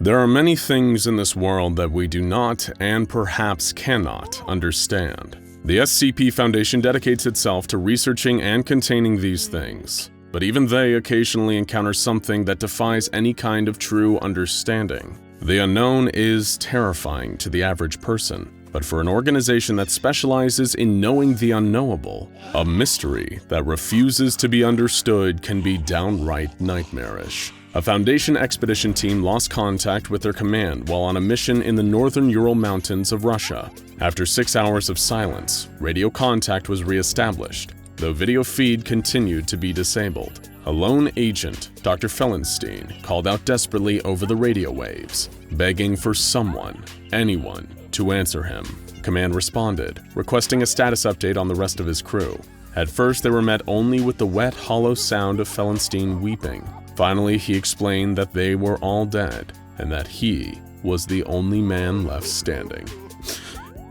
There are many things in this world that we do not and perhaps cannot understand. The SCP Foundation dedicates itself to researching and containing these things, but even they occasionally encounter something that defies any kind of true understanding. The unknown is terrifying to the average person, but for an organization that specializes in knowing the unknowable, a mystery that refuses to be understood can be downright nightmarish. A Foundation expedition team lost contact with their command while on a mission in the northern Ural Mountains of Russia. After 6 hours of silence, radio contact was re-established, though video feed continued to be disabled. A lone agent, Dr. Fellenstein, called out desperately over the radio waves, begging for someone, anyone, to answer him. Command responded, requesting a status update on the rest of his crew. At first, they were met only with the wet, hollow sound of Fellenstein weeping. Finally, he explained that they were all dead, and that he was the only man left standing.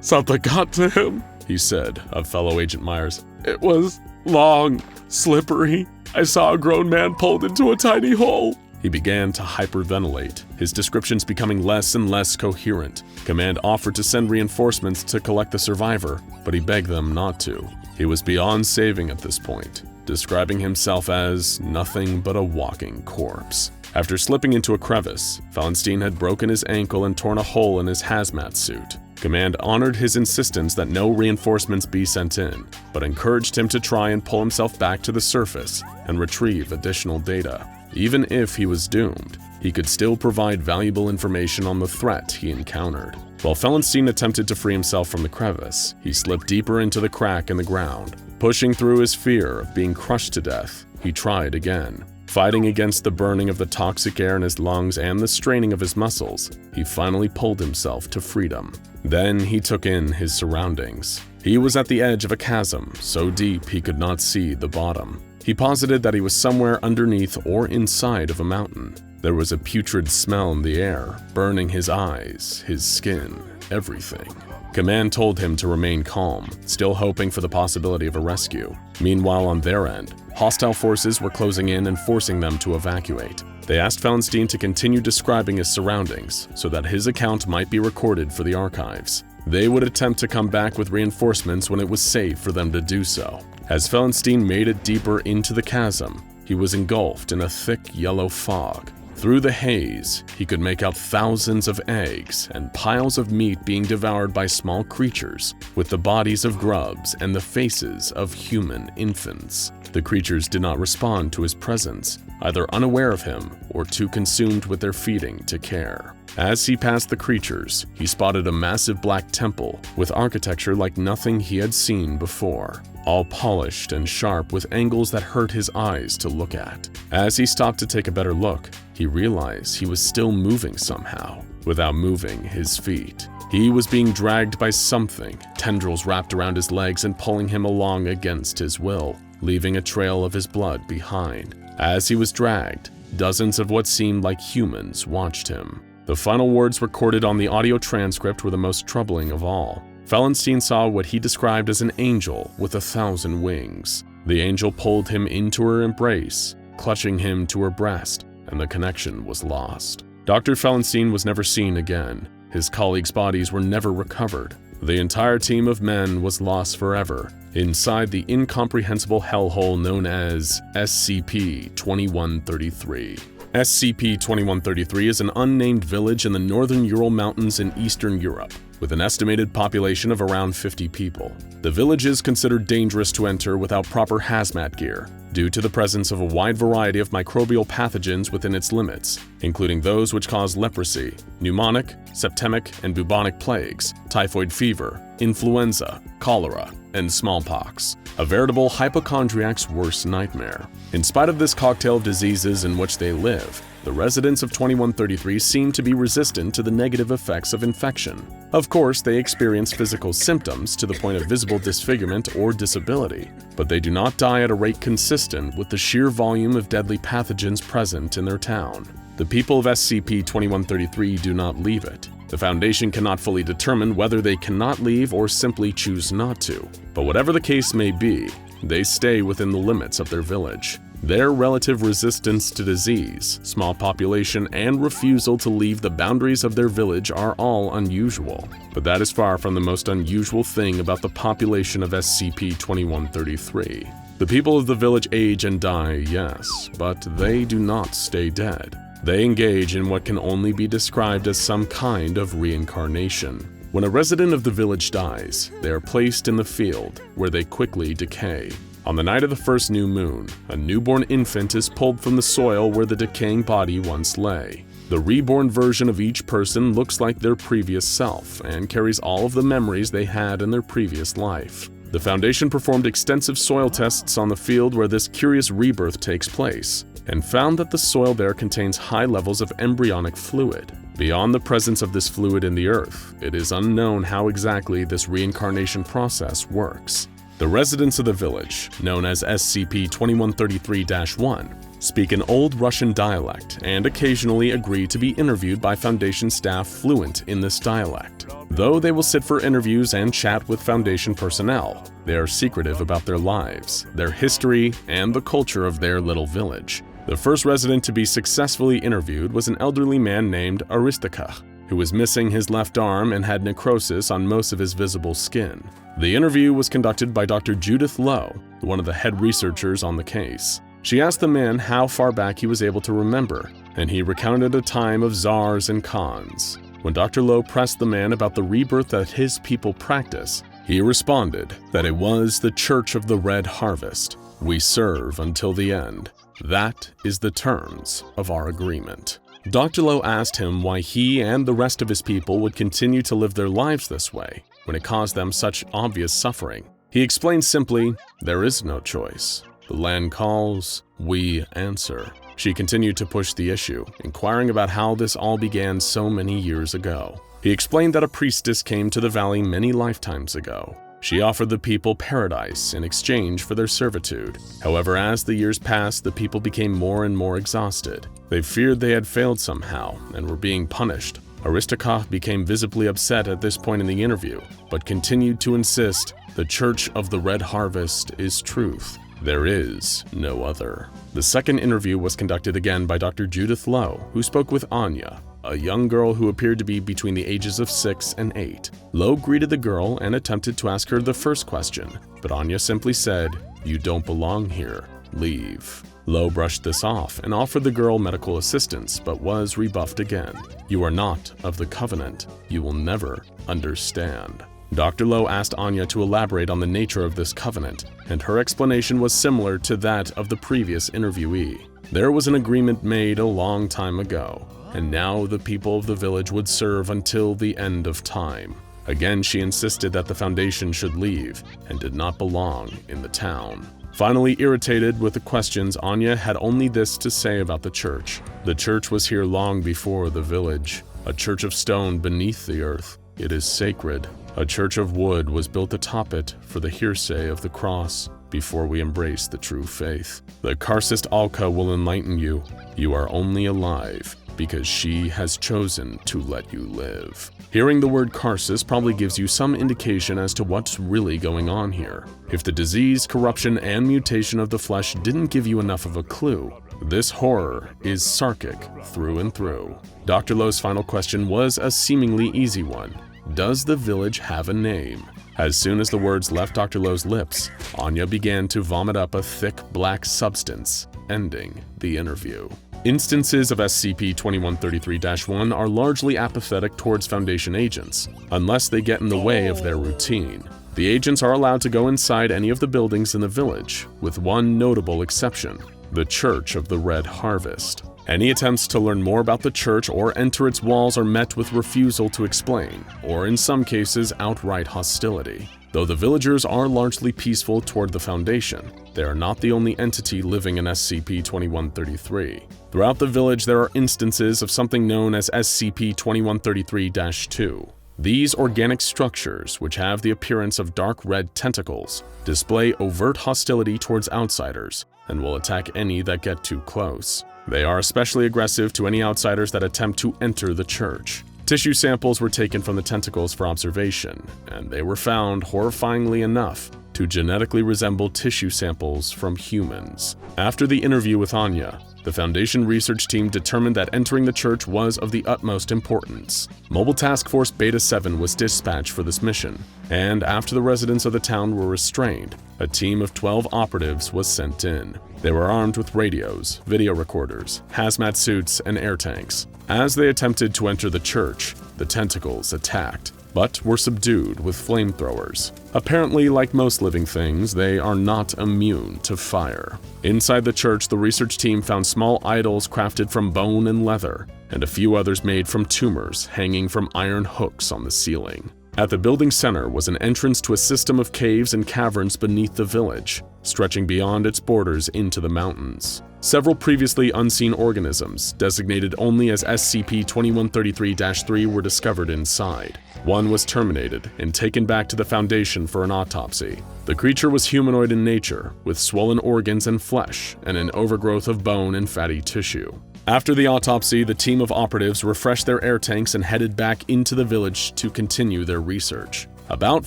"Something got to him," he said of fellow Agent Myers. "It was long, slippery. I saw a grown man pulled into a tiny hole." He began to hyperventilate, his descriptions becoming less and less coherent. Command offered to send reinforcements to collect the survivor, but he begged them not to. He was beyond saving at this point, describing himself as nothing but a walking corpse. After slipping into a crevice, Fellenstein had broken his ankle and torn a hole in his hazmat suit. Command honored his insistence that no reinforcements be sent in, but encouraged him to try and pull himself back to the surface and retrieve additional data. Even if he was doomed, he could still provide valuable information on the threat he encountered. While Fellenstein attempted to free himself from the crevice, he slipped deeper into the crack in the ground. Pushing through his fear of being crushed to death, he tried again. Fighting against the burning of the toxic air in his lungs and the straining of his muscles, he finally pulled himself to freedom. Then he took in his surroundings. He was at the edge of a chasm, so deep he could not see the bottom. He posited that he was somewhere underneath or inside of a mountain. There was a putrid smell in the air, burning his eyes, his skin, everything. Command told him to remain calm, still hoping for the possibility of a rescue. Meanwhile, on their end, hostile forces were closing in and forcing them to evacuate. They asked Fellenstein to continue describing his surroundings so that his account might be recorded for the archives. They would attempt to come back with reinforcements when it was safe for them to do so. As Fellenstein made it deeper into the chasm, he was engulfed in a thick yellow fog. Through the haze, he could make out thousands of eggs and piles of meat being devoured by small creatures, with the bodies of grubs and the faces of human infants. The creatures did not respond to his presence, either unaware of him or too consumed with their feeding to care. As he passed the creatures, he spotted a massive black temple with architecture like nothing he had seen before, all polished and sharp with angles that hurt his eyes to look at. As he stopped to take a better look, he realized he was still moving somehow, without moving his feet. He was being dragged by something, tendrils wrapped around his legs and pulling him along against his will, leaving a trail of his blood behind. As he was dragged, dozens of what seemed like humans watched him. The final words recorded on the audio transcript were the most troubling of all. Fellenstein saw what he described as an angel with 1,000 wings. The angel pulled him into her embrace, clutching him to her breast, and the connection was lost. Dr. Fellenstein was never seen again. His colleagues' bodies were never recovered. The entire team of men was lost forever, inside the incomprehensible hellhole known as SCP-2133. SCP-2133 is an unnamed village in the northern Ural Mountains in Eastern Europe, with an estimated population of around 50 people. The village is considered dangerous to enter without proper hazmat gear, due to the presence of a wide variety of microbial pathogens within its limits, including those which cause leprosy, pneumonic, septemic, and bubonic plagues, typhoid fever, influenza, cholera, and smallpox. A veritable hypochondriac's worst nightmare. In spite of this cocktail of diseases in which they live, the residents of 2133 seem to be resistant to the negative effects of infection. Of course, they experience physical symptoms to the point of visible disfigurement or disability, but they do not die at a rate consistent with the sheer volume of deadly pathogens present in their town. The people of SCP-2133 do not leave it. The Foundation cannot fully determine whether they cannot leave or simply choose not to, but whatever the case may be, they stay within the limits of their village. Their relative resistance to disease, small population, and refusal to leave the boundaries of their village are all unusual. But that is far from the most unusual thing about the population of SCP-2133. The people of the village age and die, yes, but they do not stay dead. They engage in what can only be described as some kind of reincarnation. When a resident of the village dies, they are placed in the field, where they quickly decay. On the night of the first new moon, a newborn infant is pulled from the soil where the decaying body once lay. The reborn version of each person looks like their previous self and carries all of the memories they had in their previous life. The Foundation performed extensive soil tests on the field where this curious rebirth takes place, and found that the soil there contains high levels of embryonic fluid. Beyond the presence of this fluid in the earth, it is unknown how exactly this reincarnation process works. The residents of the village, known as SCP-2133-1, speak an Old Russian dialect and occasionally agree to be interviewed by Foundation staff fluent in this dialect. Though they will sit for interviews and chat with Foundation personnel, they are secretive about their lives, their history, and the culture of their little village. The first resident to be successfully interviewed was an elderly man named Aristakh, who was missing his left arm and had necrosis on most of his visible skin. The interview was conducted by Dr. Judith Lowe, one of the head researchers on the case. She asked the man how far back he was able to remember, and he recounted a time of czars and khans. When Dr. Lowe pressed the man about the rebirth that his people practice, he responded that it was the Church of the Red Harvest. We serve until the end. That is the terms of our agreement. Dr. Lowe asked him why he and the rest of his people would continue to live their lives this way when it caused them such obvious suffering. He explained simply, there is no choice. The land calls, we answer. She continued to push the issue, inquiring about how this all began so many years ago. He explained that a priestess came to the valley many lifetimes ago. She offered the people paradise in exchange for their servitude. However, as the years passed, the people became more and more exhausted. They feared they had failed somehow and were being punished. Aristakh became visibly upset at this point in the interview, but continued to insist the Church of the Red Harvest is truth. There is no other. The second interview was conducted again by Dr. Judith Lowe, who spoke with Anya, a young girl who appeared to be between the ages of 6 and 8. Lowe greeted the girl and attempted to ask her the first question, but Anya simply said, "You don't belong here. Leave." Lowe brushed this off and offered the girl medical assistance, but was rebuffed again. "You are not of the Covenant. You will never understand." Dr. Lowe asked Anya to elaborate on the nature of this covenant, and her explanation was similar to that of the previous interviewee. There was an agreement made a long time ago, and now the people of the village would serve until the end of time. Again, she insisted that the Foundation should leave and did not belong in the town. Finally irritated with the questions, Anya had only this to say about the church. The church was here long before the village, a church of stone beneath the earth. It is sacred. A church of wood was built atop it for the hearsay of the cross before we embrace the true faith. The Karcist Alka will enlighten you. You are only alive because she has chosen to let you live. Hearing the word Karcist probably gives you some indication as to what's really going on here. If the disease, corruption, and mutation of the flesh didn't give you enough of a clue, this horror is Sarkic through and through. Dr. Lowe's final question was a seemingly easy one. Does the village have a name? As soon as the words left Dr. Lowe's lips, Anya began to vomit up a thick black substance, ending the interview. Instances of SCP-2133-1 are largely apathetic towards Foundation agents, unless they get in the way of their routine. The agents are allowed to go inside any of the buildings in the village, with one notable exception, the Church of the Red Harvest. Any attempts to learn more about the church or enter its walls are met with refusal to explain, or in some cases, outright hostility. Though the villagers are largely peaceful toward the Foundation, they are not the only entity living in SCP-2133. Throughout the village, there are instances of something known as SCP-2133-2. These organic structures, which have the appearance of dark red tentacles, display overt hostility towards outsiders and will attack any that get too close. They are especially aggressive to any outsiders that attempt to enter the church. Tissue samples were taken from the tentacles for observation, and they were found, horrifyingly enough, to genetically resemble tissue samples from humans. After the interview with Anya, the Foundation research team determined that entering the church was of the utmost importance. Mobile Task Force Beta 7 was dispatched for this mission, and after the residents of the town were restrained, a team of 12 operatives was sent in. They were armed with radios, video recorders, hazmat suits, and air tanks. As they attempted to enter the church, the tentacles attacked, but were subdued with flamethrowers. Apparently, like most living things, they are not immune to fire. Inside the church, the research team found small idols crafted from bone and leather, and a few others made from tumors hanging from iron hooks on the ceiling. At the building center was an entrance to a system of caves and caverns beneath the village, stretching beyond its borders into the mountains. Several previously unseen organisms, designated only as SCP-2133-3, were discovered inside. One was terminated and taken back to the Foundation for an autopsy. The creature was humanoid in nature, with swollen organs and flesh, and an overgrowth of bone and fatty tissue. After the autopsy, the team of operatives refreshed their air tanks and headed back into the village to continue their research. About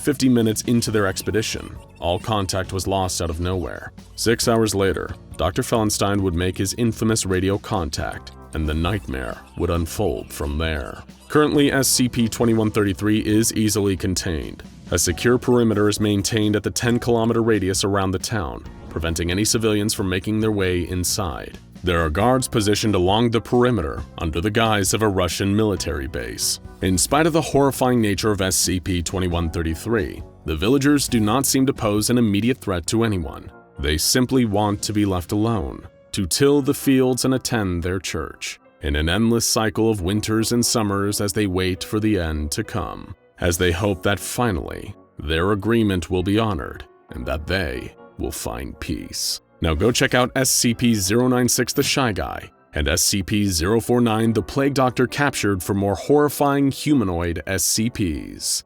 50 minutes into their expedition, all contact was lost out of nowhere. 6 hours later, Dr. Fellenstein would make his infamous radio contact, and the nightmare would unfold from there. Currently, SCP-2133 is easily contained. A secure perimeter is maintained at the 10-kilometer radius around the town, preventing any civilians from making their way inside. There are guards positioned along the perimeter under the guise of a Russian military base. In spite of the horrifying nature of SCP-2133, the villagers do not seem to pose an immediate threat to anyone. They simply want to be left alone, to till the fields and attend their church, in an endless cycle of winters and summers as they wait for the end to come, as they hope that finally their agreement will be honored and that they will find peace. Now go check out SCP-096 the Shy Guy and SCP-049 the Plague Doctor captured for more horrifying humanoid SCPs.